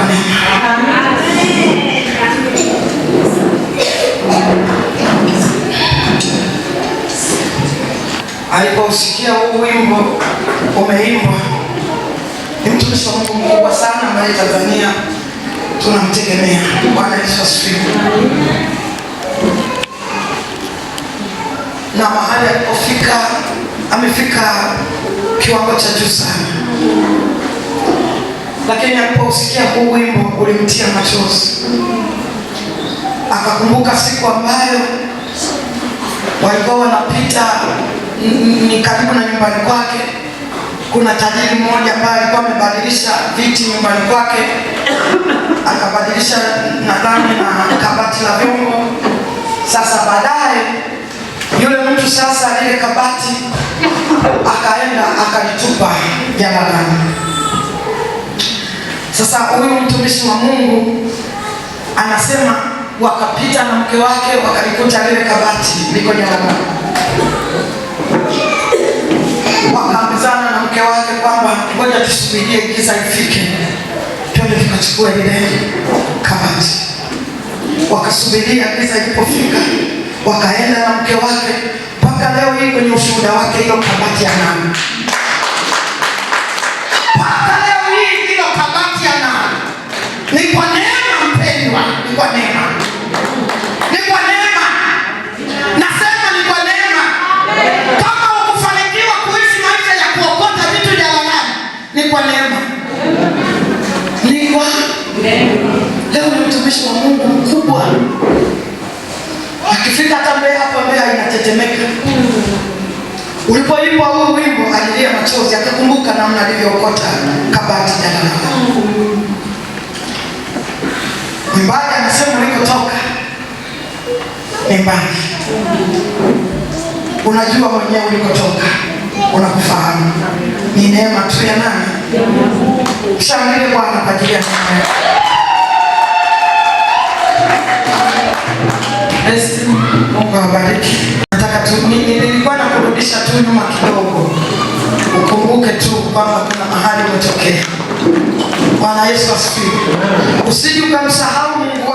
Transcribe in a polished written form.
neema. Aliposikia huu wimbo umeimbwa, ni mtumishi wa Mungu mkubwa sana ambaye Tanzania tunamtegemea. Bwana Yesu asifiwe. Na mahali alipofika, amefika kiwango cha juu sana. Lakini aliposikia huu wimbo ulimtia machozi. Akakumbuka siku ambayo walikuwa wanapita ni karibu na nyumbani kwake. Kuna tajiri mmoja ambaye alikuwa amebadilisha viti nyumbani kwake, akabadilisha nadhani na kabati la vyombo. Sasa baadaye yule mtu sasa ile kabati akaenda akalitupa jalalani. Sasa huyu mtumishi wa Mungu anasema wakapita na mke wake wakalikuta lile kabati liko jalalani. Wakaambizana na mke wake kwamba ngoja tusubirie giza ifike, twende tukachukua ile kabati. Wakasubiria giza ilipofika, wakaenda na mke wake. Mpaka leo hii kwenye ushuhuda wake hilo kabati analo. Mpaka leo hii hilo kabati analo. Ni kwa neema mpendwa, ni kwa neema. Ni kwa neema. Nasema ni kwa neema. Kama ukufanikiwa kuishi maisha ya kuokota vitu jalalani, ni kwa neema. Ni kwa neema. Leo ni mtumishi wa Mungu mkubwa. Akifika hata Mbeya, hapa Mbeya inatetemeka. Ulipoimba huu wimbo alilia machozi, akakumbuka namna alivyookota kabati jalalani. Mwimbaji anasema ulikotoka ni mbali. Unajua mwenyewe ulikotoka, unakufahamu. Ni neema tu ya nani? Shangilie Bwana kwa ajili ya neema. Mungu awabariki. Nataka tu nilikuwa nakurudisha tu nyuma kidogo, ukumbuke tu kwamba kuna mahali umetokea. Bwana Yesu asifiwe. Usije ukamsahau Mungu.